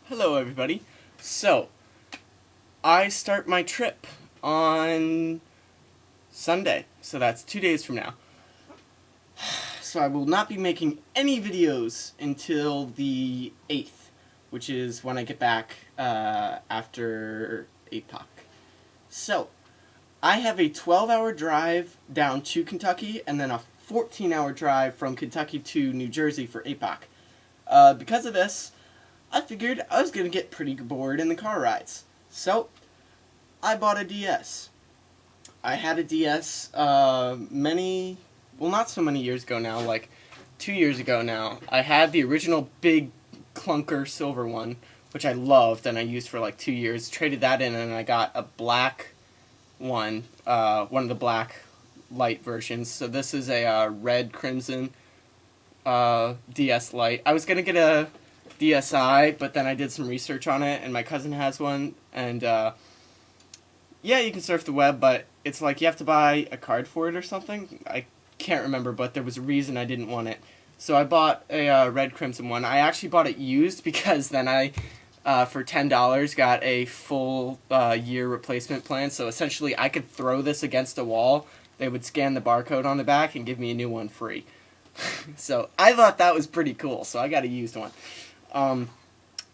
Hello everybody. So, I start my trip on Sunday, so that's 2 days from now. So I will not be making any videos until the 8th, which is when I get back after APOC. So, I have a 12-hour drive down to Kentucky and then a 14-hour drive from Kentucky to New Jersey for APOC. Because of this, I figured I was going to get pretty bored in the car rides. So, I bought a DS. I had a DS not so many years ago now, like 2 years ago now. I had the original big clunker silver one, which I loved and I used for like 2 years. Traded that in and I got a black one of the black light versions. So this is a red crimson DS Lite. I was going to get a DSi, but then I did some research on it, and my cousin has one, and yeah, you can surf the web, but it's like you have to buy a card for it or something. I can't remember, but there was a reason I didn't want it. So I bought a red crimson one. I actually bought it used because then I, for $10, got a full year replacement plan. So essentially, I could throw this against a wall. They would scan the barcode on the back and give me a new one free. So I thought that was pretty cool, so I got a used one.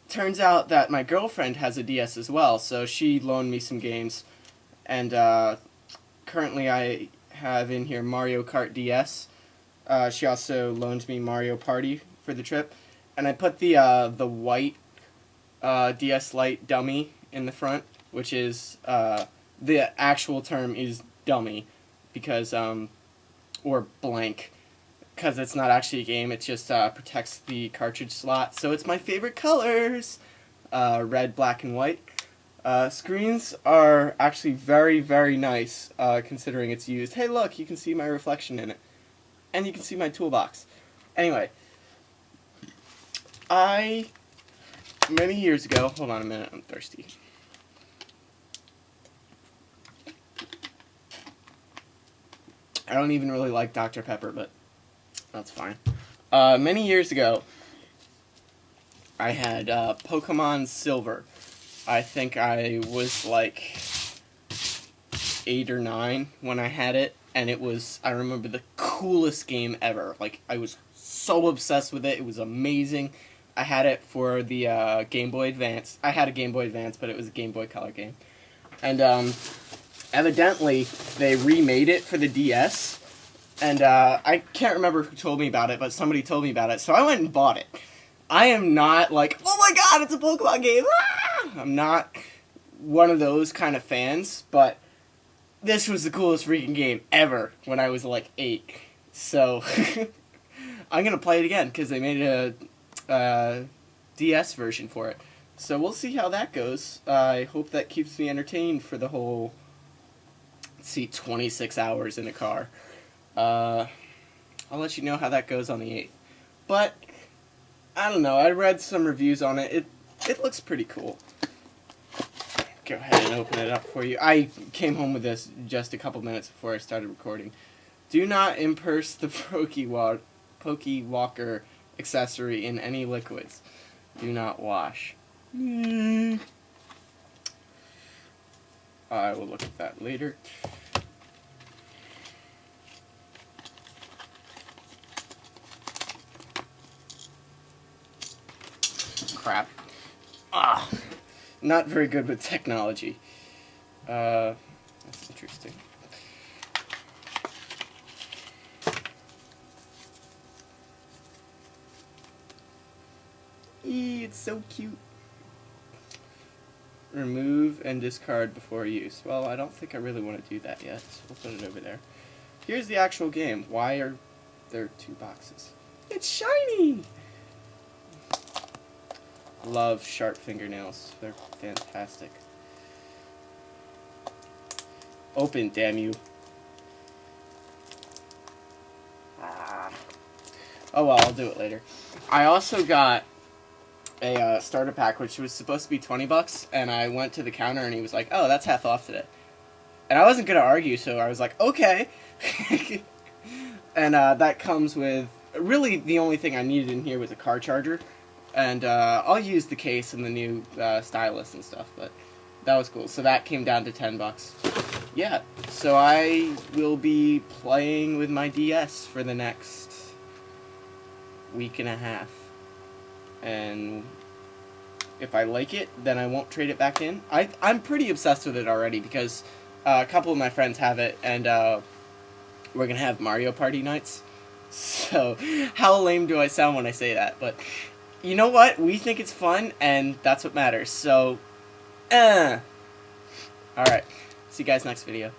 Turns out that my girlfriend has a DS as well, so she loaned me some games, and currently I have in here Mario Kart DS. She also loaned me Mario Party for the trip, and I put the white DS Lite dummy in the front, which is the actual term is dummy, because or blank. Because it's not actually a game, it just protects the cartridge slot. So it's my favorite colors, red, black, and white. Screens are actually very, very nice, considering it's used. Hey look, you can see my reflection in it. And you can see my toolbox. Anyway, many years ago, hold on a minute, I'm thirsty. I don't even really like Dr. Pepper, but that's fine. Many years ago, I had Pokemon Silver. I think I was like 8 or 9 when I had it, and it was, I remember, the coolest game ever. Like, I was so obsessed with it. It was amazing. I had it for the Game Boy Advance. I had a Game Boy Advance, but it was a Game Boy Color game. And evidently, they remade it for the DS. And I can't remember who told me about it, but somebody told me about it, so I went and bought it. I am not like, oh my god, it's a Pokemon game! Ah! I'm not one of those kind of fans, but this was the coolest freaking game ever when I was like 8. So, I'm gonna play it again, because they made a DS version for it. So we'll see how that goes. I hope that keeps me entertained for the whole, 26 hours in a car. I'll let you know how that goes on the 8th. But, I don't know, I read some reviews on it. It looks pretty cool. Go ahead and open it up for you. I came home with this just a couple minutes before I started recording. Do not immerse the Pokewalker accessory in any liquids. Do not wash. I will look at that later. Crap. Not very good with technology. That's interesting. It's so cute. Remove and discard before use. Well, I don't think I really want to do that yet, so we'll put it over there. Here's the actual game. Why are there 2 boxes? It's shiny! Love sharp fingernails. They're fantastic. Open, damn you. Oh well, I'll do it later. I also got a starter pack, which was supposed to be $20, and I went to the counter and he was like, oh, that's half off today. And I wasn't going to argue, so I was like, okay. And that comes with, really the only thing I needed in here was a car charger. And I'll use the case and the new stylus and stuff, but that was cool. So that came down to $10. Yeah, so I will be playing with my DS for the next week and a half. And if I like it, then I won't trade it back in. I'm pretty obsessed with it already because a couple of my friends have it, and we're going to have Mario Party nights. So, how lame do I sound when I say that? But, you know what? We think it's fun, and that's what matters. So, alright. See you guys next video.